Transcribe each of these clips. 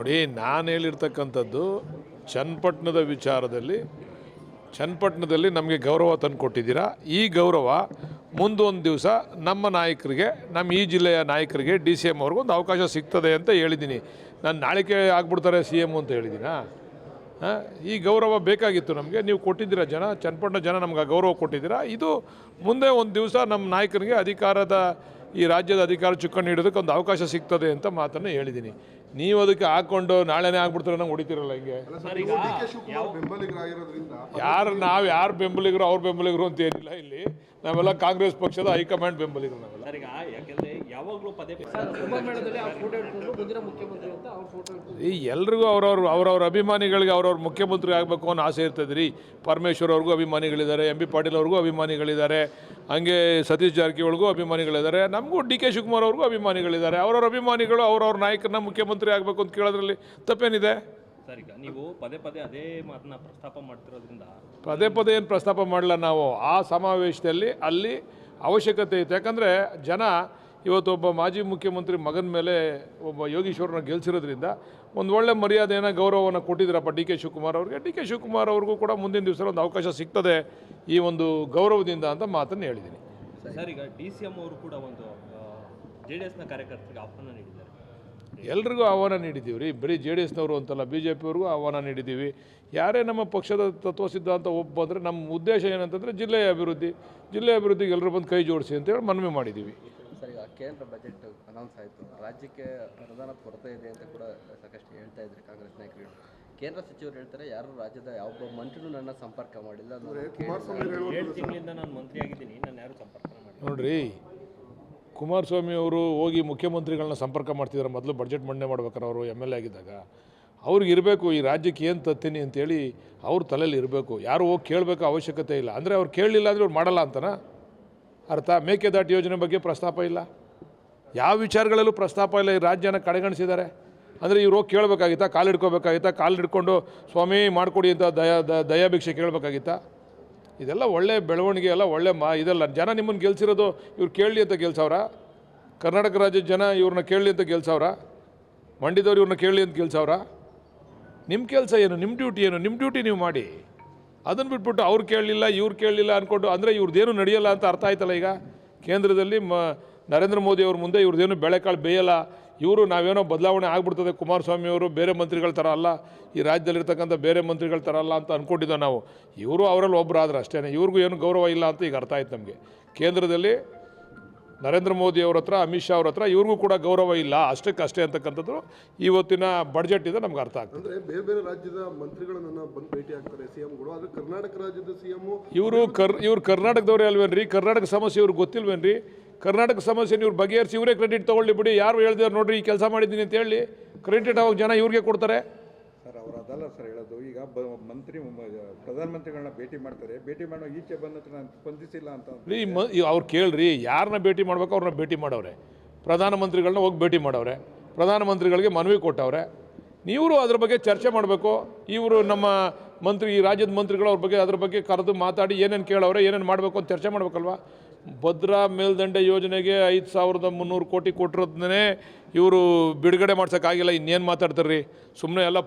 ನೋಡಿ, ನಾನು ಹೇಳಿರ್ತಕ್ಕಂಥದ್ದು ಚನ್ನಪಟ್ಟಣದ ವಿಚಾರದಲ್ಲಿ ಚನ್ನಪಟ್ಟಣದಲ್ಲಿ ನಮಗೆ ಗೌರವ ತಂದು ಕೊಟ್ಟಿದ್ದೀರಾ. ಈ ಗೌರವ ಮುಂದೊಂದು ದಿವಸ ನಮ್ಮ ನಾಯಕರಿಗೆ, ನಮ್ಮ ಈ ಜಿಲ್ಲೆಯ ನಾಯಕರಿಗೆ, ಡಿ ಸಿ ಎಮ್ ಅವ್ರಿಗೂ ಒಂದು ಅವಕಾಶ ಸಿಗ್ತದೆ ಅಂತ ಹೇಳಿದ್ದೀನಿ. ನಾನು ನಾಳಿಕೆ ಆಗ್ಬಿಡ್ತಾರೆ ಸಿ ಎಮ್ ಅಂತ ಹೇಳಿದ್ದೀನಾ? ಈ ಗೌರವ ಬೇಕಾಗಿತ್ತು ನಮಗೆ. ನೀವು ಕೊಟ್ಟಿದ್ದೀರಾ, ಚನ್ನಪಟ್ಟಣ ಜನ ನಮ್ಗೆ ಗೌರವ ಕೊಟ್ಟಿದ್ದೀರಾ. ಇದು ಮುಂದೆ ಒಂದು ದಿವಸ ನಮ್ಮ ನಾಯಕರಿಗೆ ಈ ರಾಜ್ಯದ ಅಧಿಕಾರ ಚುಕ್ಕಾಣಿ ಹಿಡೋದಕ್ಕೆ ಒಂದು ಅವಕಾಶ ಸಿಗ್ತದೆ ಅಂತ ಮಾತನ್ನು ಹೇಳಿದ್ದೀನಿ. ನೀವು ಅದಕ್ಕೆ ಹಾಕ್ಕೊಂಡು ನಾಳೆನೇ ಆಗ್ಬಿಡ್ತಾರೆ ನಂಗೆ ಹೊಡಿತೀರಲ್ಲ ಹಿಂಗೆ. ಯಾರು ಬೆಂಬಲಿಗರು ಅವ್ರ ಬೆಂಬಲಿಗರು ಅಂತ ಏನಿಲ್ಲ. ಇಲ್ಲಿ ನಾವೆಲ್ಲ ಕಾಂಗ್ರೆಸ್ ಪಕ್ಷದ ಹೈಕಮಾಂಡ್ ಬೆಂಬಲಿಗರು ನಾವೆಲ್ಲ. ಎಲ್ರಿಗೂ ಅವ್ರವ್ರ ಅಭಿಮಾನಿಗಳಿಗೆ ಅವ್ರವ್ರ ಮುಖ್ಯಮಂತ್ರಿ ಆಗಬೇಕು ಅನ್ನೋ ಆಸೆ ಇರ್ತದೆ ರೀ. ಪರಮೇಶ್ವರ್ ಅವ್ರಿಗೂ ಅಭಿಮಾನಿಗಳಿದ್ದಾರೆ, ಎಂ ಬಿ ಪಾಟೀಲ್ ಅವ್ರಿಗೂ ಅಭಿಮಾನಿಗಳಿದ್ದಾರೆ, ಹಂಗೆ ಸತೀಶ್ ಜಾರಕಿಹೊಳಿಗೂ ಅಭಿಮಾನಿಗಳಿದ್ದಾರೆ, ನಮಗೂ ಡಿ ಕೆ ಶಿವಕುಮಾರ್ ಅವ್ರಿಗೂ ಅಭಿಮಾನಿಗಳಿದ್ದಾರೆ. ಅವ್ರವ್ರ ಅಭಿಮಾನಿಗಳು ಅವ್ರವ್ರ ನಾಯಕರನ್ನ ಮುಖ್ಯಮಂತ್ರಿ ಆಗಬೇಕು ಅಂತ ಕೇಳೋದ್ರಲ್ಲಿ ತಪ್ಪೇನಿದೆ? ಸರ್, ಈಗ ನೀವು ಪದೇ ಅದೇ ಮಾತನ್ನ ಪ್ರಸ್ತಾಪ ಮಾಡ್ತಿರೋದ್ರಿಂದ ಪದೇ ಏನು ಪ್ರಸ್ತಾಪ ಮಾಡಲ್ಲ ನಾವು. ಆ ಸಮಾವೇಶದಲ್ಲಿ ಅಲ್ಲಿ ಅವಶ್ಯಕತೆ ಇತ್ತು. ಯಾಕಂದರೆ ಜನ ಇವತ್ತು ಒಬ್ಬ ಮಾಜಿ ಮುಖ್ಯಮಂತ್ರಿ ಮಗನ ಮೇಲೆ ಒಬ್ಬ ಯೋಗೀಶ್ವರನ ಗೆಲ್ಸಿರೋದ್ರಿಂದ ಒಂದು ಒಳ್ಳೆ ಮರ್ಯಾದೆಯನ್ನು ಗೌರವವನ್ನು ಕೊಟ್ಟಿದ್ದೀರಪ್ಪ ಡಿ ಕೆ ಶಿವಕುಮಾರ್ ಅವ್ರಿಗೆ. ಡಿ ಕೆ ಶಿವಕುಮಾರ್ ಅವ್ರಿಗೂ ಕೂಡ ಮುಂದಿನ ದಿವಸ ಒಂದು ಅವಕಾಶ ಸಿಗ್ತದೆ ಈ ಒಂದು ಗೌರವದಿಂದ ಅಂತ ಮಾತನ್ನು ಹೇಳಿದ್ದೀನಿ. ಸರ್, ಈಗ ಡಿ ಸಿ ಎಂ ಅವರು ಕೂಡ ಒಂದು JDSನ ಕಾರ್ಯಕರ್ತರಿಗೆ ಆಹ್ವಾನ ನೀಡಿದ್ದಾರೆ. ಎಲ್ರಿಗೂ ಆಹ್ವಾನ ನೀಡಿದ್ದೀವಿ ರೀ. ಬರೀ JDSನವರು ಅಂತಲ್ಲ, BJPಯವ್ರಿಗೂ ಆಹ್ವಾನ ನೀಡಿದ್ದೀವಿ. ಯಾರೇ ನಮ್ಮ ಪಕ್ಷದ ತತ್ವ ಸಿದ್ಧಾಂತ ಬಂದರೆ ನಮ್ಮ ಉದ್ದೇಶ ಏನಂತಂದರೆ ಜಿಲ್ಲೆಯ ಅಭಿವೃದ್ಧಿಗೆ ಎಲ್ಲರೂ ಬಂದು ಕೈ ಜೋಡಿಸಿ ಅಂತೇಳಿ ಮನವಿ ಮಾಡಿದ್ದೀವಿ. ಸರ್, ಈಗ ಕೇಂದ್ರ ಬಜೆಟ್ ಅನೌನ್ಸ್ ಆಯಿತು. ರಾಜ್ಯಕ್ಕೆ ಅನುದಾನ ಕೊರತೆ ಇದೆ ಅಂತ ಕೂಡ ಸಾಕಷ್ಟು ಹೇಳ್ತಾ ಇದ್ದಾರೆ ಕಾಂಗ್ರೆಸ್ ನಾಯಕರು. ಕೇಂದ್ರ ಸಚಿವರು ಹೇಳ್ತಾರೆ, ಯಾರು ರಾಜ್ಯದ ಯಾವೊಬ್ಬ ಮಂತ್ರಿನೂ ನನ್ನ ಸಂಪರ್ಕ ಮಾಡಿಲ್ಲ. 7 ತಿಂಗಳಿಂದ ನಾನು ಮಂತ್ರಿ ಆಗಿದ್ದೀನಿ, ನಾನು ಯಾರು ಸಂಪರ್ಕ ಮಾಡಿಲ್ಲ. ನೋಡ್ರಿ, ಕುಮಾರಸ್ವಾಮಿ ಅವರು ಹೋಗಿ ಮುಖ್ಯಮಂತ್ರಿಗಳನ್ನ ಸಂಪರ್ಕ ಮಾಡ್ತಿದ್ದಾರೆ. ಮೊದಲು ಬಜೆಟ್ ಮಂಡನೆ ಮಾಡ್ಬೇಕಾರೆ ಅವರು MLA ಆಗಿದ್ದಾಗ ಅವ್ರಿಗೆ ಇರಬೇಕು, ಈ ರಾಜ್ಯಕ್ಕೆ ಏನು ತತ್ತೀನಿ ಅಂತೇಳಿ ಅವ್ರ ತಲೆಯಲ್ಲಿ ಇರಬೇಕು. ಯಾರು ಹೋಗಿ ಕೇಳಬೇಕು ಅವಶ್ಯಕತೆ ಇಲ್ಲ. ಅಂದರೆ ಅವ್ರು ಕೇಳಲಿಲ್ಲ ಅಂದರೆ ಅವ್ರು ಮಾಡಲ್ಲ ಅಂತನಾ ಅರ್ಥ? ಮೇಕೆದಾಟು ಯೋಜನೆ ಬಗ್ಗೆ ಪ್ರಸ್ತಾಪ ಇಲ್ಲ, ಯಾವ ವಿಚಾರಗಳಲ್ಲೂ ಪ್ರಸ್ತಾಪ ಇಲ್ಲ. ಈ ರಾಜ್ಯನ ಕಡೆಗಣಿಸಿದ್ದಾರೆ. ಅಂದರೆ ಇವ್ರು ಹೋಗಿ ಕೇಳಬೇಕಾಗಿತ್ತಾ? ಕಾಲು ಹಿಡ್ಕೋಬೇಕಾಗಿತ್ತಾ? ಕಾಲು ಹಿಡ್ಕೊಂಡು ಸ್ವಾಮಿ ಮಾಡಿಕೊಡಿ ಅಂತ ದಯಾಭಿಕ್ಷೆ ಕೇಳಬೇಕಾಗಿತ್ತಾ? ಇದೆಲ್ಲ ಒಳ್ಳೆ ಬೆಳವಣಿಗೆ ಅಲ್ಲ, ಒಳ್ಳೆ ಇದೆಲ್ಲ. ಜನ ನಿಮ್ಮನ್ನು ಗೆಲ್ಸಿರೋದು ಇವ್ರು ಕೇಳಲಿ ಅಂತ ಗೆಲ್ಸವ್ರ? ಕರ್ನಾಟಕ ರಾಜ್ಯದ ಜನ ಇವ್ರನ್ನ ಕೇಳಲಿ ಅಂತ ಗೆಲ್ಸವ್ರ? ಮಂಡ್ಯದವ್ರು ಇವ್ರನ್ನ ಕೇಳಲಿ ಅಂತ ಗೆಲ್ಸವ್ರ? ನಿಮ್ಮ ಕೆಲಸ ಏನು? ನಿಮ್ಮ ಡ್ಯೂಟಿ ಏನು? ನಿಮ್ಮ ಡ್ಯೂಟಿ ನೀವು ಮಾಡಿ. ಅದನ್ನು ಬಿಟ್ಬಿಟ್ಟು ಅವ್ರು ಕೇಳಲಿಲ್ಲ ಇವ್ರು ಕೇಳಲಿಲ್ಲ ಅಂದ್ಕೊಂಡು ಅಂದರೆ ಇವ್ರದ್ದೇನು ನಡೆಯಲ್ಲ ಅಂತ ಅರ್ಥ ಆಯ್ತಲ್ಲ. ಈಗ ಕೇಂದ್ರದಲ್ಲಿ ನರೇಂದ್ರ ಮೋದಿ ಅವ್ರ ಮುಂದೆ ಇವ್ರದ್ದೇನು ಬೇಳೆಕಾಳು ಬೇಯಲ್ಲ. ಇವರು ನಾವೇನೋ ಬದಲಾವಣೆ ಆಗ್ಬಿಡ್ತದೆ, ಕುಮಾರಸ್ವಾಮಿ ಅವರು ಬೇರೆ ಮಂತ್ರಿಗಳ ಥರ ಅಲ್ಲ, ಈ ರಾಜ್ಯದಲ್ಲಿರ್ತಕ್ಕಂಥ ಬೇರೆ ಮಂತ್ರಿಗಳ ಥರ ಅಲ್ಲ ಅಂತ ಅಂದ್ಕೊಂಡಿದ್ದೋ ನಾವು. ಇವರು ಅವರಲ್ಲಿ ಒಬ್ಬರು ಆದ್ರೆ ಅಷ್ಟೇ, ಇವ್ರಿಗೂ ಏನು ಗೌರವ ಇಲ್ಲ ಅಂತ ಈಗ ಅರ್ಥ ಆಯ್ತು ನಮಗೆ. ಕೇಂದ್ರದಲ್ಲಿ ನರೇಂದ್ರ ಮೋದಿ ಅವ್ರ ಹತ್ರ, ಅಮಿತ್ ಶಾ ಅವ್ರ ಹತ್ರ ಇವ್ರಿಗೂ ಕೂಡ ಗೌರವ ಇಲ್ಲ, ಅಷ್ಟೇ ಅಂತಕ್ಕಂಥದ್ದು ಇವತ್ತಿನ ಬಡ್ಜೆಟ್ ಇದೆ ನಮ್ಗೆ ಅರ್ಥ ಆಗ್ತದೆ. ಅಂದರೆ ಬೇರೆ ರಾಜ್ಯದ ಮಂತ್ರಿಗಳನ್ನ ಬಂದು ಭೇಟಿ ಆಗ್ತಾರೆ CMಗಳು, ಆದರೆ ಕರ್ನಾಟಕ ರಾಜ್ಯದ CM ಇವರು ಕರ್ನಾಟಕದವರೇ ಅಲ್ವೇನ್ರಿ? ಕರ್ನಾಟಕ ಸಮಸ್ಯೆ ಇವ್ರಿಗೆ ಗೊತ್ತಿಲ್ವೇನ್ರಿ? ಕರ್ನಾಟಕ ಸಮಸ್ಯೆ ಇವ್ರು ಬಗೆಹರಿಸಿ ಇವರೇ ಕ್ರೆಡಿಟ್ ತೊಗೊಳ್ಳಿ ಬಿಡಿ. ಯಾರು ಹೇಳ್ದಿದ್ದಾರೆ ನೋಡ್ರಿ ಈ ಕೆಲಸ ಮಾಡಿದ್ದೀನಿ ಅಂತ ಹೇಳಿ ಕ್ರೆಡಿಟ್ ಅವಾಗ ಜನ ಇವ್ರಿಗೆ ಕೊಡ್ತಾರೆ. ಸರ್, ಅವರು ಅದಲ್ಲ ಸರ್ ಹೇಳೋದು. ಈಗ ಪ್ರಧಾನಮಂತ್ರಿಗಳನ್ನ ಭೇಟಿ ಮಾಡ್ತಾರೆ, ಭೇಟಿ ಮಾಡೋ ಈಚೆ ಬಂದ ಹತ್ರ ನಾನು ಸ್ಪಂದಿಸಿಲ್ಲ ಅಂತ ರೀ. ಅವ್ರು ಕೇಳ್ರಿ, ಯಾರನ್ನ ಭೇಟಿ ಮಾಡ್ಬೇಕು ಅವ್ರನ್ನ ಭೇಟಿ ಮಾಡವ್ರೆ. ಪ್ರಧಾನಮಂತ್ರಿಗಳನ್ನ ಹೋಗಿ ಭೇಟಿ ಮಾಡವ್ರೆ, ಪ್ರಧಾನಮಂತ್ರಿಗಳಿಗೆ ಮನವಿ ಕೊಟ್ಟವ್ರೆ. ನೀವು ಅದ್ರ ಬಗ್ಗೆ ಚರ್ಚೆ ಮಾಡಬೇಕು. ಇವರು ನಮ್ಮ ಈ ರಾಜ್ಯದ ಮಂತ್ರಿಗಳು ಅವ್ರ ಬಗ್ಗೆ ಅದ್ರ ಬಗ್ಗೆ ಕರೆದು ಮಾತಾಡಿ ಏನೇನು ಕೇಳವ್ರೆ, ಏನೇನು ಮಾಡಬೇಕು ಅಂತ ಚರ್ಚೆ ಮಾಡ್ಬೇಕಲ್ವ? ಭದ್ರಾ ಮೇಲ್ದಂಡೆ ಯೋಜನೆಗೆ 5300 ಕೋಟಿ ಕೊಟ್ಟಿರೋದನ್ನೇ ಇವರು ಬಿಡುಗಡೆ ಮಾಡ್ಸೋಕ್ಕಾಗಿಲ್ಲ. ಇನ್ನೇನು ಮಾತಾಡ್ತಾರೆ ರೀ? ಸುಮ್ಮನೆ ಎಲ್ಲ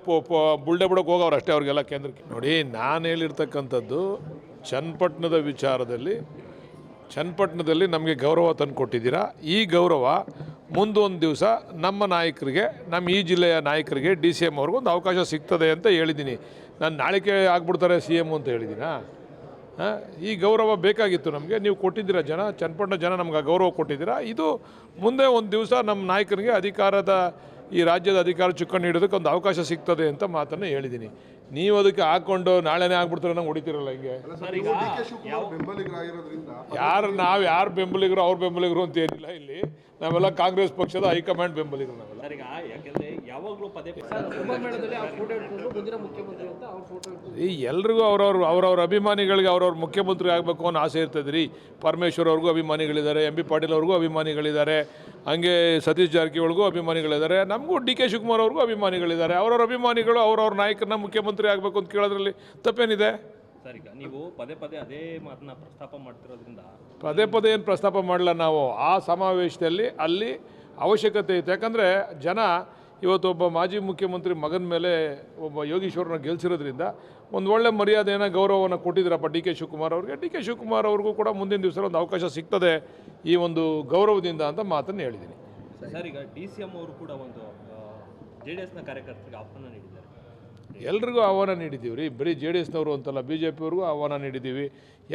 ಬುಲ್ಡೆ ಬಿಡೋಕೆ ಹೋಗವ್ರು ಅಷ್ಟೇ ಅವ್ರಿಗೆಲ್ಲ ಕೇಂದ್ರಕ್ಕೆ. ನೋಡಿ, ನಾನು ಹೇಳಿರ್ತಕ್ಕಂಥದ್ದು ಚನ್ನಪಟ್ಟಣದ ವಿಚಾರದಲ್ಲಿ ನಮಗೆ ಗೌರವ ತಂದು ಕೊಟ್ಟಿದ್ದೀರಾ. ಈ ಗೌರವ ಮುಂದೊಂದು ದಿವಸ ನಮ್ಮ ನಾಯಕರಿಗೆ, ನಮ್ಮ ಈ ಜಿಲ್ಲೆಯ ನಾಯಕರಿಗೆ, ಡಿ ಸಿ ಎಮ್ ಅವ್ರಿಗೂ ಒಂದು ಅವಕಾಶ ಸಿಗ್ತದೆ ಅಂತ ಹೇಳಿದ್ದೀನಿ. ನಾನು ನಾಳಿಕೆ ಆಗ್ಬಿಡ್ತಾರೆ CM ಅಂತ ಹೇಳಿದ್ದೀನಾ? ಈ ಗೌರವ ಬೇಕಾಗಿತ್ತು ನಮಗೆ. ನೀವು ಕೊಟ್ಟಿದ್ದೀರಾ, ಚನ್ನಪಟ್ಟಣ ಜನ ನಮ್ಗೆ ಗೌರವ ಕೊಟ್ಟಿದ್ದೀರಾ. ಇದು ಮುಂದೆ ಒಂದು ದಿವಸ ನಮ್ಮ ನಾಯಕರಿಗೆ ಈ ರಾಜ್ಯದ ಅಧಿಕಾರ ಚುಕ್ಕಾಣಿ ಹಿಡೋದಕ್ಕೆ ಒಂದು ಅವಕಾಶ ಸಿಗ್ತದೆ ಅಂತ ಮಾತನ್ನು ಹೇಳಿದ್ದೀನಿ. ನೀವು ಅದಕ್ಕೆ ಹಾಕ್ಕೊಂಡು ನಾಳೆನೇ ಆಗ್ಬಿಡ್ತಾರೆ ನಂಗೆ ಹೊಡಿತೀರಲ್ಲ ಹಿಂಗೆ. ಯಾರು ಬೆಂಬಲಿಗರು ಅವ್ರ ಬೆಂಬಲಿಗರು ಅಂತ ಏನಿಲ್ಲ. ಇಲ್ಲಿ ನಾವೆಲ್ಲ ಕಾಂಗ್ರೆಸ್ ಪಕ್ಷದ ಹೈಕಮಾಂಡ್ ಬೆಂಬಲಿಗರು ನಾವೆಲ್ಲ. ಎಲ್ರಿಗೂ ಅವ್ರವ್ರ ಅಭಿಮಾನಿಗಳಿಗೆ ಅವ್ರವ್ರ ಮುಖ್ಯಮಂತ್ರಿ ಆಗಬೇಕು ಅನ್ನೋ ಆಸೆ ಇರ್ತದೆ ರೀ. ಪರಮೇಶ್ವರ್ ಅವ್ರಿಗೂ ಅಭಿಮಾನಿಗಳಿದ್ದಾರೆ, ಎಂ ಬಿ ಪಾಟೀಲ್ ಅವ್ರಿಗೂ ಅಭಿಮಾನಿಗಳಿದ್ದಾರೆ, ಹಂಗೆ ಸತೀಶ್ ಜಾರಕಿಹೊಳಿಗೂ ಅಭಿಮಾನಿಗಳಿದ್ದಾರೆ, ನಮಗೂ ಡಿ ಕೆ ಶಿವಕುಮಾರ್ ಅವ್ರಿಗೂ ಅಭಿಮಾನಿಗಳಿದ್ದಾರೆ. ಅವ್ರವ್ರ ಅಭಿಮಾನಿಗಳು ಅವ್ರವ್ರ ನಾಯಕರನ್ನ ಮುಖ್ಯಮಂತ್ರಿ ಆಗಬೇಕು ಅಂತ ಕೇಳೋದ್ರಲ್ಲಿ ತಪ್ಪೇನಿದೆ? ಸರ್, ಈಗ ನೀವು ಪದೇ ಅದೇ ಮಾತನ್ನ ಪ್ರಸ್ತಾಪ ಮಾಡ್ತಿರೋದ್ರಿಂದ ಪದೇ ಏನು ಪ್ರಸ್ತಾಪ ಮಾಡಲ್ಲ ನಾವು. ಆ ಸಮಾವೇಶದಲ್ಲಿ ಅಲ್ಲಿ ಅವಶ್ಯಕತೆ ಇತ್ತು. ಯಾಕಂದರೆ ಜನ ಇವತ್ತೊಬ್ಬ ಮಾಜಿ ಮುಖ್ಯಮಂತ್ರಿ ಮಗನ ಮೇಲೆ ಒಬ್ಬ ಯೋಗೀಶ್ವರನ ಗೆಲ್ಸಿರೋದ್ರಿಂದ ಒಂದು ಒಳ್ಳೆ ಮರ್ಯಾದೆಯನ್ನು ಗೌರವವನ್ನು ಕೊಟ್ಟಿದ್ದಾರಪ್ಪ ಡಿ ಕೆ ಶಿವಕುಮಾರ್ ಅವ್ರಿಗೆ. ಡಿ ಕೆ ಶಿವಕುಮಾರ್ ಅವ್ರಿಗೂ ಕೂಡ ಮುಂದಿನ ದಿವಸ ಒಂದು ಅವಕಾಶ ಸಿಗ್ತದೆ ಈ ಒಂದು ಗೌರವದಿಂದ ಅಂತ ಮಾತನ್ನು ಹೇಳಿದ್ದೀನಿ. ಸರ್, ಈಗ ಡಿ ಸಿ ಎಂ ಅವರು ಕೂಡ ಒಂದು JDSನ ಕಾರ್ಯಕರ್ತರಿಗೆ ಆಹ್ವಾನ ನೀಡಿದ್ದಾರೆ. ಎಲ್ರಿಗೂ ಆಹ್ವಾನ ನೀಡಿದ್ದೀವಿ ರೀ, ಬರೀ JDSನವರು ಅಂತಲ್ಲ, BJPಯವ್ರಿಗೂ ಆಹ್ವಾನ ನೀಡಿದ್ದೀವಿ.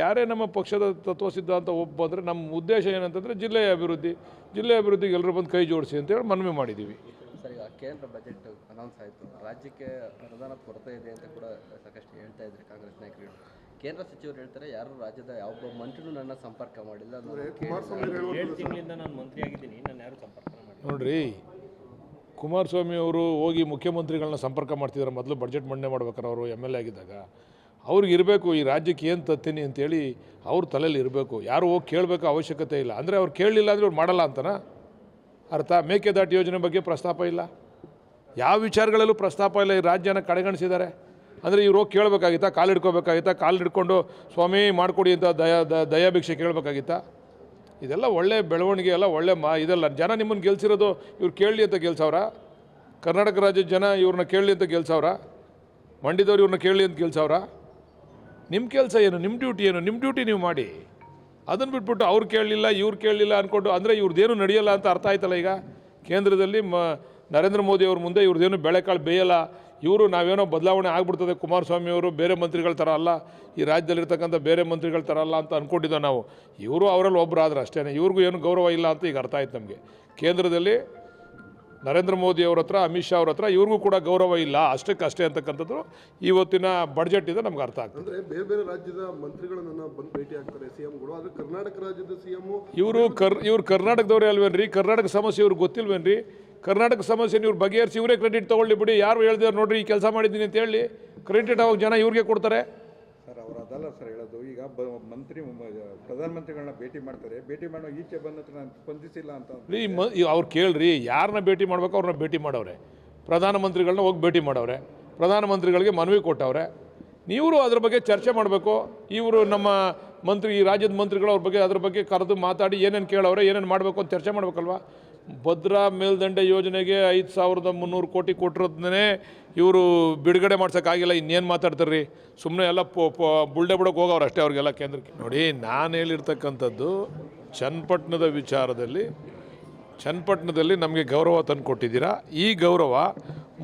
ಯಾರೇ ನಮ್ಮ ಪಕ್ಷದ ತತ್ವ ಸಿದ್ಧಾಂತ ಬಂದರೆ ನಮ್ಮ ಉದ್ದೇಶ ಏನಂತಂದರೆ ಜಿಲ್ಲೆಯ ಅಭಿವೃದ್ಧಿಗೆ ಎಲ್ಲರೂ ಬಂದು ಕೈ ಜೋಡಿಸಿ ಅಂತೇಳಿ ಮನವಿ ಮಾಡಿದ್ದೀವಿ. ಸರ್, ಈಗ ಕೇಂದ್ರ ಬಜೆಟ್ ಅನೌನ್ಸ್ ಆಯಿತು. ರಾಜ್ಯಕ್ಕೆ ಅನುದಾನ ಕೊರತೆ ಇದೆ ಅಂತ ಕೂಡ ಸಾಕಷ್ಟು ಹೇಳ್ತಾ ಇದ್ದಾರೆ ಕಾಂಗ್ರೆಸ್ ನಾಯಕರು. ಕೇಂದ್ರ ಸಚಿವರು ಹೇಳ್ತಾರೆ ಯಾರು ರಾಜ್ಯದ ಯಾವ ಮಂತ್ರಿನೂ ನನ್ನ ಸಂಪರ್ಕ ಮಾಡಿಲ್ಲ. ಕುಮಾರಸ್ವಾಮಿ 7 ತಿಂಗಳಿಂದ ನಾನು ಮಂತ್ರಿ ಆಗಿದ್ದೀನಿ, ನಾನು ಯಾರು ಸಂಪರ್ಕ ಮಾಡಿಲ್ಲ. ನೋಡ್ರಿ, ಕುಮಾರಸ್ವಾಮಿ ಅವರು ಹೋಗಿ ಮುಖ್ಯಮಂತ್ರಿಗಳನ್ನ ಸಂಪರ್ಕ ಮಾಡ್ತಿದ್ದಾರೆ. ಮೊದಲು ಬಡ್ಜೆಟ್ ಮಂಡನೆ ಮಾಡ್ಬೇಕಾರೆ ಅವರು MLA ಆಗಿದ್ದಾಗ ಅವ್ರಿಗೆ ಇರಬೇಕು ಈ ರಾಜ್ಯಕ್ಕೆ ಏನು ತತ್ತೀನಿ ಅಂತೇಳಿ ಅವ್ರ ತಲೆಯಲ್ಲಿ ಇರಬೇಕು. ಯಾರು ಹೋಗಿ ಕೇಳಬೇಕು ಅವಶ್ಯಕತೆ ಇಲ್ಲ. ಅಂದರೆ ಅವ್ರು ಕೇಳಲಿಲ್ಲ ಅಂದರೆ ಅವ್ರು ಮಾಡಲ್ಲ ಅಂತನಾ ಅರ್ಥ? ಮೇಕೆದಾಟು ಯೋಜನೆ ಬಗ್ಗೆ ಪ್ರಸ್ತಾಪ ಇಲ್ಲ, ಯಾವ ವಿಚಾರಗಳಲ್ಲೂ ಪ್ರಸ್ತಾಪ ಇಲ್ಲ. ಈ ರಾಜ್ಯನ ಕಡೆಗಣಿಸಿದ್ದಾರೆ. ಅಂದರೆ ಇವ್ರು ಹೋಗಿ ಕೇಳಬೇಕಾಗಿತ್ತಾ? ಕಾಲು ಹಿಡ್ಕೋಬೇಕಾಗಿತ್ತಾ? ಕಾಲು ಹಿಡ್ಕೊಂಡು ಸ್ವಾಮಿ ಮಾಡಿಕೊಡಿ ಅಂತ ದಯಾಭಿಕ್ಷೆ ಕೇಳಬೇಕಾಗಿತ್ತಾ? ಇದೆಲ್ಲ ಒಳ್ಳೆ ಬೆಳವಣಿಗೆ ಅಲ್ಲ, ಒಳ್ಳೆ ಇದೆಲ್ಲ. ಜನ ನಿಮ್ಮನ್ನು ಗೆಲ್ಸಿರೋದು ಇವ್ರು ಕೇಳಲಿ ಅಂತ ಗೆಲ್ಸವ್ರ? ಕರ್ನಾಟಕ ರಾಜ್ಯದ ಜನ ಇವ್ರನ್ನ ಕೇಳಲಿ ಅಂತ ಗೆಲ್ಸವ್ರ? ಮಂಡ್ಯದವ್ರು ಇವ್ರನ್ನ ಕೇಳಲಿ ಅಂತ ಗೆಲ್ಸವ್ರ? ನಿಮ್ಮ ಕೆಲಸ ಏನು? ನಿಮ್ಮ ಡ್ಯೂಟಿ ಏನು? ನಿಮ್ಮ ಡ್ಯೂಟಿ ನೀವು ಮಾಡಿ. ಅದನ್ನು ಬಿಟ್ಬಿಟ್ಟು ಅವ್ರು ಕೇಳಲಿಲ್ಲ ಇವ್ರು ಕೇಳಲಿಲ್ಲ ಅಂದ್ಕೊಂಡು ಅಂದರೆ ಇವ್ರದ್ದೇನು ನಡೆಯಲ್ಲ ಅಂತ ಅರ್ಥ ಆಯ್ತಲ್ಲ. ಈಗ ಕೇಂದ್ರದಲ್ಲಿ ನರೇಂದ್ರ ಮೋದಿ ಅವ್ರ ಮುಂದೆ ಇವ್ರದ್ದೇನು ಬೇಳೆಕಾಳು ಬೇಯಲ್ಲ. ಇವರು ನಾವೇನೋ ಬದಲಾವಣೆ ಆಗ್ಬಿಡ್ತದೆ, ಕುಮಾರಸ್ವಾಮಿ ಅವರು ಬೇರೆ ಮಂತ್ರಿಗಳ ಥರ ಅಲ್ಲ, ಈ ರಾಜ್ಯದಲ್ಲಿರ್ತಕ್ಕಂಥ ಬೇರೆ ಮಂತ್ರಿಗಳ ಥರ ಅಲ್ಲ ಅಂತ ಅಂದ್ಕೊಂಡಿದ್ದ ನಾವು. ಇವರು ಅವರಲ್ಲಿ ಒಬ್ಬರು ಆದ್ರೆ ಅಷ್ಟೇ, ಇವ್ರಿಗೂ ಏನು ಗೌರವ ಇಲ್ಲ ಅಂತ ಈಗ ಅರ್ಥ ಆಯ್ತು ನಮಗೆ. ಕೇಂದ್ರದಲ್ಲಿ ನರೇಂದ್ರ ಮೋದಿ ಅವ್ರ ಹತ್ರ, ಅಮಿತ್ ಶಾ ಅವ್ರ ಹತ್ರ ಇವ್ರಿಗೂ ಕೂಡ ಗೌರವ ಇಲ್ಲ, ಅಷ್ಟೇ ಅಂತಕ್ಕಂಥದ್ದು ಇವತ್ತಿನ ಬಡ್ಜೆಟ್ ಇದೆ ನಮ್ಗೆ ಅರ್ಥ ಆಗ್ತದೆ. ಅಂದ್ರೆ ಬೇರೆ ಬೇರೆ ರಾಜ್ಯದ ಮಂತ್ರಿಗಳನ್ನ ಬಂದು ಭೇಟಿ ಆಗ್ತಾರೆ CMಗಳು, ಆದ್ರೆ ಕರ್ನಾಟಕ ರಾಜ್ಯದ CM ಇವ್ರು ಕರ್ನಾಟಕದವ್ರೇ ಅಲ್ವೇನ್ರಿ? ಕರ್ನಾಟಕ ಸಮಸ್ಯೆ ಇವ್ರಿಗೆ ಗೊತ್ತಿಲ್ವೇನ್ರಿ? ಕರ್ನಾಟಕ ಸಮಸ್ಯೆ ಇವ್ರು ಬಗೆಹರಿಸಿ ಇವರೇ ಕ್ರೆಡಿಟ್ ತೊಗೊಳ್ಳಿ ಬಿಡಿ. ಯಾರು ಹೇಳ್ದಿದ್ದಾರೆ ನೋಡ್ರಿ ಈ ಕೆಲಸ ಮಾಡಿದ್ದೀನಿ ಅಂತ ಹೇಳಿ ಕ್ರೆಡಿಟ್ ಅವಾಗ ಜನ ಇವ್ರಿಗೆ ಕೊಡ್ತಾರೆ. ಸರ್, ಅವರು ಅದಲ್ಲ ಸರ್ ಹೇಳೋದು. ಈಗ ಪ್ರಧಾನಮಂತ್ರಿಗಳನ್ನ ಭೇಟಿ ಮಾಡ್ತಾರೆ, ಭೇಟಿ ಮಾಡೋ ಈಚೆ ಬಂದ ಹತ್ರ ನಾನು ಸ್ಪಂದಿಸಿಲ್ಲ ಅಂತ ರೀ. ಅವ್ರು ಕೇಳ್ರಿ, ಯಾರನ್ನ ಭೇಟಿ ಮಾಡ್ಬೇಕು ಅವ್ರನ್ನ ಭೇಟಿ ಮಾಡವ್ರೆ. ಪ್ರಧಾನಮಂತ್ರಿಗಳನ್ನ ಹೋಗಿ ಭೇಟಿ ಮಾಡವ್ರೆ, ಪ್ರಧಾನಮಂತ್ರಿಗಳಿಗೆ ಮನವಿ ಕೊಟ್ಟವ್ರೆ. ನೀವು ಅದ್ರ ಬಗ್ಗೆ ಚರ್ಚೆ ಮಾಡಬೇಕು. ಇವರು ನಮ್ಮ ಮಂತ್ರಿ, ಈ ರಾಜ್ಯದ ಮಂತ್ರಿಗಳು ಅವ್ರ ಬಗ್ಗೆ ಅದ್ರ ಬಗ್ಗೆ ಕರೆದು ಮಾತಾಡಿ ಏನೇನು ಕೇಳವ್ರೆ, ಏನೇನು ಮಾಡಬೇಕು ಅಂತ ಚರ್ಚೆ ಮಾಡಬೇಕಲ್ವ. ಭದ್ರಾ ಮೇಲ್ದಂಡೆ ಯೋಜನೆಗೆ 5300 ಕೋಟಿ ಕೊಟ್ಟಿರೋದನ್ನೇ ಇವರು ಬಿಡುಗಡೆ ಮಾಡ್ಸೋಕ್ಕಾಗಿಲ್ಲ. ಇನ್ನೇನು ಮಾತಾಡ್ತಾರೆ ರೀ? ಸುಮ್ಮನೆ ಎಲ್ಲ ಬುಲ್ಡೆ ಬಿಡೋಕೆ ಹೋಗೋರು ಅಷ್ಟೇ ಅವ್ರಿಗೆಲ್ಲ ಕೇಂದ್ರಕ್ಕೆ. ನೋಡಿ, ನಾನು ಹೇಳಿರ್ತಕ್ಕಂಥದ್ದು ಚನ್ನಪಟ್ಟಣದ ವಿಚಾರದಲ್ಲಿ, ಚನ್ನಪಟ್ಟಣದಲ್ಲಿ ನಮಗೆ ಗೌರವ ತಂದು ಕೊಟ್ಟಿದ್ದೀರಾ. ಈ ಗೌರವ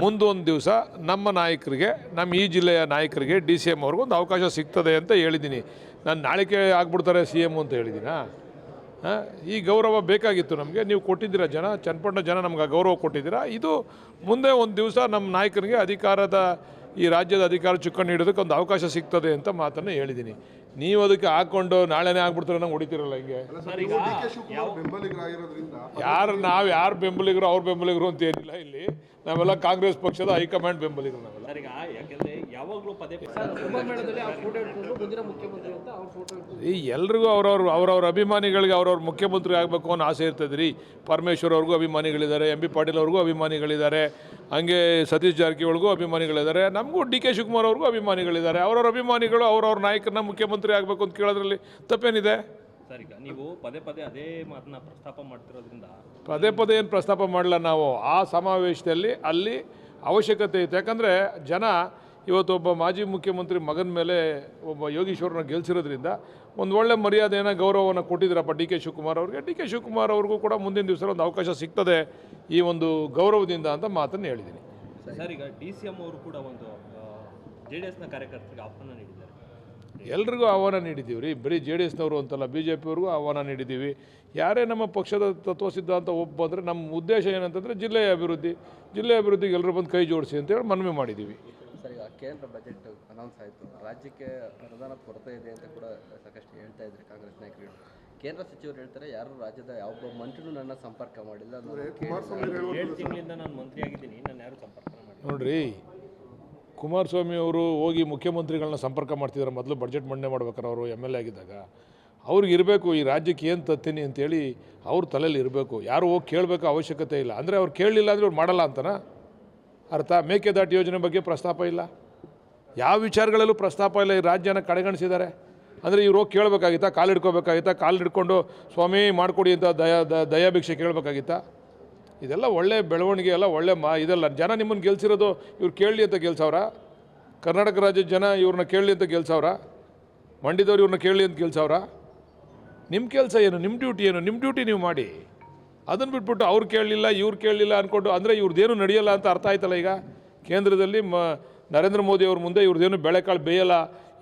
ಮುಂದೊಂದು ದಿವಸ ನಮ್ಮ ನಾಯಕರಿಗೆ, ನಮ್ಮ ಈ ಜಿಲ್ಲೆಯ ನಾಯಕರಿಗೆ, DCM ಅವ್ರಿಗೂ ಒಂದು ಅವಕಾಶ ಸಿಗ್ತದೆ ಅಂತ ಹೇಳಿದ್ದೀನಿ. ನಾನು ನಾಳಿಕೆ ಆಗ್ಬಿಡ್ತಾರೆ CM ಅಂತ ಹೇಳಿದ್ದೀನಾ? ಈ ಗೌರವ ಬೇಕಾಗಿತ್ತು ನಮಗೆ, ನೀವು ಕೊಟ್ಟಿದ್ದೀರಾ. ಚನ್ನಪಟ್ಟಣ ಜನ ನಮ್ಗೆ ಆ ಗೌರವ ಕೊಟ್ಟಿದ್ದೀರಾ. ಇದು ಮುಂದೆ ಒಂದು ದಿವಸ ನಮ್ಮ ನಾಯಕರಿಗೆ ಈ ರಾಜ್ಯದ ಅಧಿಕಾರ ಚುಕ್ಕಾಣಿ ನೀಡೋದಕ್ಕೆ ಒಂದು ಅವಕಾಶ ಸಿಗ್ತದೆ ಅಂತ ಮಾತನ್ನು ಹೇಳಿದ್ದೀನಿ. ನೀವು ಅದಕ್ಕೆ ಹಾಕ್ಕೊಂಡು ನಾಳೆನೇ ಆಗ್ಬಿಡ್ತಾರೆ ನಂಗೆ ಹೊಡಿತಿರಲ್ಲ ಹಿಂಗೆ. DK ಶಿವಕುಮಾರ್ ಬೆಂಬಲಿಗರಾಗಿರೋದ್ರಿಂದ ನಾವು ಯಾರು ಬೆಂಬಲಿಗರು ಅವ್ರ ಬೆಂಬಲಿಗರು ಅಂತ ಏನಿಲ್ಲ. ಇಲ್ಲಿ ನಾವೆಲ್ಲ ಕಾಂಗ್ರೆಸ್ ಪಕ್ಷದ ಹೈಕಮಾಂಡ್ ಬೆಂಬಲಿಗರು ನಾವೆಲ್ಲ. ಸರ್, ಈಗ ಯಾಕೆಂದರೆ ಯಾವಾಗಲೂ ಪದೇ ಈ ಎಲ್ರಿಗೂ ಅವ್ರವ್ರ ಅಭಿಮಾನಿಗಳಿಗೆ ಅವ್ರವ್ರ ಮುಖ್ಯಮಂತ್ರಿ ಆಗಬೇಕು ಅನ್ನೋ ಆಸೆ ಇರ್ತದೆ ರೀ. ಪರಮೇಶ್ವರ್ ಅವ್ರಿಗೂ ಅಭಿಮಾನಿಗಳಿದ್ದಾರೆ, MB ಪಾಟೀಲ್ ಅವ್ರಿಗೂ ಅಭಿಮಾನಿಗಳಿದ್ದಾರೆ, ಹಂಗೆ ಸತೀಶ್ ಜಾರಕಿಹೊಳಿಗೂ ಅಭಿಮಾನಿಗಳಿದ್ದಾರೆ, ನಮಗೂ DK ಶಿವಕುಮಾರ್ ಅವ್ರಿಗೂ ಅಭಿಮಾನಿಗಳಿದ್ದಾರೆ. ಅವ್ರವ್ರ ಅಭಿಮಾನಿಗಳು ಅವ್ರವ್ರ ನಾಯಕರನ್ನ ಮುಖ್ಯಮಂತ್ರಿ ಆಗಬೇಕು ಅಂತ ಕೇಳೋದ್ರಲ್ಲಿ ತಪ್ಪೇನಿದೆ? ಸರ್, ಈಗ ನೀವು ಪದೇ ಅದೇ ಮಾತನ್ನ ಪ್ರಸ್ತಾಪ ಮಾಡ್ತಿರೋದ್ರಿಂದ ಪದೇ ಏನು ಪ್ರಸ್ತಾಪ ಮಾಡಲ್ಲ ನಾವು. ಆ ಸಮಾವೇಶದಲ್ಲಿ ಅಲ್ಲಿ ಅವಶ್ಯಕತೆ ಇತ್ತು. ಯಾಕಂದರೆ ಜನ ಇವತ್ತೊಬ್ಬ ಮಾಜಿ ಮುಖ್ಯಮಂತ್ರಿ ಮಗನ ಮೇಲೆ ಒಬ್ಬ ಯೋಗೀಶ್ವರನ ಗೆಲ್ಸಿರೋದ್ರಿಂದ ಒಂದು ಒಳ್ಳೆ ಮರ್ಯಾದೆಯನ್ನು ಗೌರವವನ್ನು ಕೊಟ್ಟಿದ್ದಾರಪ್ಪ ಡಿ ಕೆ ಶಿವಕುಮಾರ್ ಅವ್ರಿಗೆ. ಡಿ ಕೆ ಶಿವಕುಮಾರ್ ಅವ್ರಿಗೂ ಕೂಡ ಮುಂದಿನ ದಿವಸ ಒಂದು ಅವಕಾಶ ಸಿಗ್ತದೆ ಈ ಒಂದು ಗೌರವದಿಂದ ಅಂತ ಮಾತನ್ನು ಹೇಳಿದ್ದೀನಿ. ಸರ್, ಈಗ DCM ಅವರು ಕೂಡ ಒಂದು JDSನ ಕಾರ್ಯಕರ್ತರಿಗೆ ಆಹ್ವಾನ ನೀಡಿದ್ದಾರೆ. ಎಲ್ರಿಗೂ ಆಹ್ವಾನ ನೀಡಿದ್ದೀವಿ ರೀ, ಬರೀ JDSನವರು ಅಂತಲ್ಲ, BJPಯವ್ರಿಗೂ ಆಹ್ವಾನ ನೀಡಿದ್ದೀವಿ. ಯಾರೇ ನಮ್ಮ ಪಕ್ಷದ ತತ್ವ ಸಿದ್ಧಾಂತ ಬಂದರೆ ನಮ್ಮ ಉದ್ದೇಶ ಏನಂತಂದರೆ ಜಿಲ್ಲೆಯ ಅಭಿವೃದ್ಧಿಗೆ ಎಲ್ಲರೂ ಬಂದು ಕೈ ಜೋಡಿಸಿ ಅಂತೇಳಿ ಮನವಿ ಮಾಡಿದ್ದೀವಿ. ಸರ್, ಈಗ ಕೇಂದ್ರ ಬಜೆಟ್ ಅನೌನ್ಸ್ ಆಯಿತು. ರಾಜ್ಯಕ್ಕೆ ಅನುದಾನ ಕೊರತೆ ಇದೆ ಅಂತ ಕೂಡ ಸಾಕಷ್ಟು ಹೇಳ್ತಾ ಇದ್ದಾರೆ ಕಾಂಗ್ರೆಸ್ ನಾಯಕರು. ಕೇಂದ್ರ ಸಚಿವರು ಹೇಳ್ತಾರೆ ಯಾರು ರಾಜ್ಯದ ಯಾವ ಮಂತ್ರಿನೂ ನನ್ನ ಸಂಪರ್ಕ ಮಾಡಿಲ್ಲ. ಕುಮಾರಸ್ವಾಮಿ 7 ತಿಂಗಳಿಂದ ನಾನು ಮಂತ್ರಿ ಆಗಿದ್ದೀನಿ, ನಾನು ಯಾರು ಸಂಪರ್ಕ ಮಾಡಿಲ್ಲ. ನೋಡ್ರಿ, ಕುಮಾರಸ್ವಾಮಿ ಅವರು ಹೋಗಿ ಮುಖ್ಯಮಂತ್ರಿಗಳನ್ನ ಸಂಪರ್ಕ ಮಾಡ್ತಿದ್ದಾರೆ. ಮೊದಲು ಬಡ್ಜೆಟ್ ಮಂಡನೆ ಮಾಡ್ಬೇಕಾರೆ ಅವರು MLA ಆಗಿದ್ದಾಗ ಅವ್ರಿಗೆ ಇರಬೇಕು ಈ ರಾಜ್ಯಕ್ಕೆ ಏನು ತತ್ತೀನಿ ಅಂತೇಳಿ ಅವ್ರ ತಲೆಯಲ್ಲಿ ಇರಬೇಕು. ಯಾರು ಹೋಗಿ ಕೇಳಬೇಕು ಅವಶ್ಯಕತೆ ಇಲ್ಲ. ಅಂದರೆ ಅವ್ರು ಕೇಳಲಿಲ್ಲ ಅಂದರೆ ಅವ್ರು ಮಾಡಲ್ಲ ಅಂತನಾ ಅರ್ಥ? ಮೇಕೆದಾಟು ಯೋಜನೆ ಬಗ್ಗೆ ಪ್ರಸ್ತಾಪ ಇಲ್ಲ, ಯಾವ ವಿಚಾರಗಳಲ್ಲೂ ಪ್ರಸ್ತಾಪ ಇಲ್ಲ. ಈ ರಾಜ್ಯನ ಕಡೆಗಣಿಸಿದ್ದಾರೆ. ಅಂದರೆ ಇವ್ರು ಹೋಗಿ ಕೇಳಬೇಕಾಗಿತ್ತಾ? ಕಾಲು ಹಿಡ್ಕೋಬೇಕಾಗಿತ್ತಾ? ಕಾಲು ಹಿಡ್ಕೊಂಡು ಸ್ವಾಮಿ ಮಾಡಿಕೊಡಿ ಅಂತ ದಯಾಭಿಕ್ಷೆ ಕೇಳಬೇಕಾಗಿತ್ತಾ? ಇದೆಲ್ಲ ಒಳ್ಳೆ ಬೆಳವಣಿಗೆ ಅಲ್ಲ, ಒಳ್ಳೆ ಇದೆಲ್ಲ. ಜನ ನಿಮ್ಮನ್ನು ಗೆಲ್ಸಿರೋದು ಇವ್ರು ಕೇಳಲಿ ಅಂತ ಗೆಲ್ಸವ್ರ? ಕರ್ನಾಟಕ ರಾಜ್ಯದ ಜನ ಇವ್ರನ್ನ ಕೇಳಲಿ ಅಂತ ಗೆಲ್ಸವ್ರ? ಮಂಡ್ಯದವ್ರು ಇವ್ರನ್ನ ಕೇಳಲಿ ಅಂತ ಗೆಲ್ಸವ್ರ? ನಿಮ್ಮ ಕೆಲಸ ಏನು, ನಿಮ್ಮ ಡ್ಯೂಟಿ ಏನು? ನಿಮ್ಮ ಡ್ಯೂಟಿ ನೀವು ಮಾಡಿ. ಅದನ್ನು ಬಿಟ್ಬಿಟ್ಟು ಅವ್ರು ಕೇಳಲಿಲ್ಲ ಇವ್ರು ಕೇಳಲಿಲ್ಲ ಅಂದ್ಕೊಂಡು ಅಂದರೆ ಇವ್ರದ್ದೇನು ನಡೆಯಲ್ಲ ಅಂತ ಅರ್ಥ ಆಯ್ತಲ್ಲ. ಈಗ ಕೇಂದ್ರದಲ್ಲಿ ನರೇಂದ್ರ ಮೋದಿ ಅವ್ರ ಮುಂದೆ ಇವ್ರದ್ದೇನು ಬೇಳೆಕಾಳು ಬೇಯಲ್ಲ,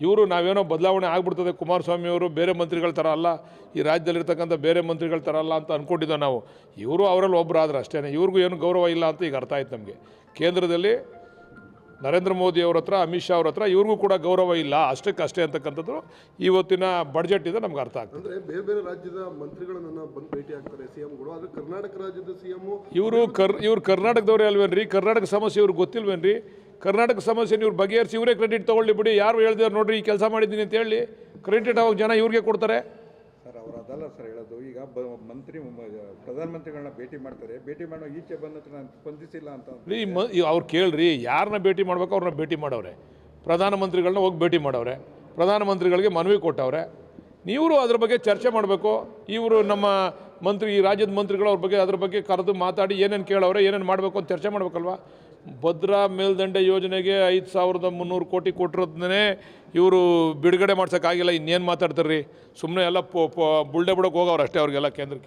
ಇವರು ನಾವೇನೋ ಬದಲಾವಣೆ ಆಗ್ಬಿಡ್ತದೆ ಕುಮಾರಸ್ವಾಮಿ ಅವರು ಬೇರೆ ಮಂತ್ರಿಗಳ ಥರ ಅಲ್ಲ, ಈ ರಾಜ್ಯದಲ್ಲಿರ್ತಕ್ಕಂಥ ಬೇರೆ ಮಂತ್ರಿಗಳ ಥರ ಅಲ್ಲ ಅಂತ ಅಂದ್ಕೊಂಡಿದ್ದೋ ನಾವು. ಇವರು ಅವರಲ್ಲಿ ಒಬ್ಬರು ಆದ್ರೆ ಅಷ್ಟೇ, ಇವ್ರಿಗೂ ಏನು ಗೌರವ ಇಲ್ಲ ಅಂತ ಈಗ ಅರ್ಥ ಆಯ್ತು ನಮಗೆ. ಕೇಂದ್ರದಲ್ಲಿ ನರೇಂದ್ರ ಮೋದಿ ಅವ್ರ ಹತ್ರ, ಅಮಿತ್ ಶಾ ಅವ್ರ ಹತ್ರ ಇವ್ರಿಗೂ ಕೂಡ ಗೌರವ ಇಲ್ಲ, ಅಷ್ಟೇ ಅಂತಕ್ಕಂಥದ್ದು ಇವತ್ತಿನ ಬಡ್ಜೆಟ್ ಇದೆ ನಮ್ಗೆ ಅರ್ಥ ಆಗ್ತದೆ. ಅಂದರೆ ಬೇರೆ ಬೇರೆ ರಾಜ್ಯದ ಮಂತ್ರಿಗಳನ್ನ ಬಂದು ಭೇಟಿ ಆಗ್ತಾರೆ ಸಿಎಂಗಳು, ಆದರೆ ಕರ್ನಾಟಕ ರಾಜ್ಯದ ಸಿಎಂ ಇವರು ಕರ್ನಾಟಕದವರೇ ಅಲ್ವೇನ್ರಿ? ಕರ್ನಾಟಕ ಸಮಸ್ಯೆ ಇವ್ರಿಗೆ ಗೊತ್ತಿಲ್ವೇನ್ರಿ? ಕರ್ನಾಟಕ ಸಮಸ್ಯೆ ಇವ್ರು ಬಗೆಹರಿಸಿ ಇವರೇ ಕ್ರೆಡಿಟ್ ತೊಗೊಳ್ಳಿ ಬಿಡಿ. ಯಾರು ಹೇಳ್ದಿದ್ದಾರೆ ನೋಡ್ರಿ ಈ ಕೆಲಸ ಮಾಡಿದ್ದೀನಿ ಅಂತ ಹೇಳಿ ಕ್ರೆಡಿಟ್ ಅವಾಗ ಜನ ಇವ್ರಿಗೆ ಕೊಡ್ತಾರೆ. ಸರ್ ಅವರು ಅದಲ್ಲ ಸರ್ ಹೇಳೋದು. ಈಗ ಪ್ರಧಾನಮಂತ್ರಿಗಳನ್ನ ಭೇಟಿ ಮಾಡ್ತಾರೆ, ಭೇಟಿ ಮಾಡೋ ಈಚೆ ಬಂದ ಹತ್ರ ನಾನು ಸ್ಪಂದಿಸಿಲ್ಲ ಅಂತ ಅವ್ರು ಕೇಳ್ರಿ, ಯಾರನ್ನ ಭೇಟಿ ಮಾಡ್ಬೇಕು ಅವ್ರನ್ನ ಭೇಟಿ ಮಾಡವ್ರೆ. ಪ್ರಧಾನಮಂತ್ರಿಗಳನ್ನ ಹೋಗಿ ಭೇಟಿ ಮಾಡವ್ರೆ, ಪ್ರಧಾನಮಂತ್ರಿಗಳಿಗೆ ಮನವಿ ಕೊಟ್ಟವ್ರೆ. ನೀವು ಅದ್ರ ಬಗ್ಗೆ ಚರ್ಚೆ ಮಾಡಬೇಕು. ಇವರು ನಮ್ಮ ಈ ರಾಜ್ಯದ ಮಂತ್ರಿಗಳು ಅವ್ರ ಬಗ್ಗೆ ಅದ್ರ ಬಗ್ಗೆ ಕರೆದು ಮಾತಾಡಿ ಏನೇನು ಕೇಳವ್ರೆ, ಏನೇನು ಮಾಡಬೇಕು ಅಂತ ಚರ್ಚೆ ಮಾಡಬೇಕಲ್ವ. ಭದ್ರಾ ಮೇಲ್ದಂಡೆ ಯೋಜನೆಗೆ 5300 ಕೋಟಿ ಕೊಟ್ಟಿರೋದನ್ನೇ ಇವರು ಬಿಡುಗಡೆ ಮಾಡ್ಸೋಕ್ಕಾಗಿಲ್ಲ, ಇನ್ನೇನು ಮಾತಾಡ್ತಾರೆ ರೀ? ಸುಮ್ಮನೆ ಎಲ್ಲ ಬುಲ್ಡೆ ಬಿಡೋಕೆ ಹೋಗವ್ರು ಅಷ್ಟೇ ಅವ್ರಿಗೆಲ್ಲ ಕೇಂದ್ರಕ್ಕೆ.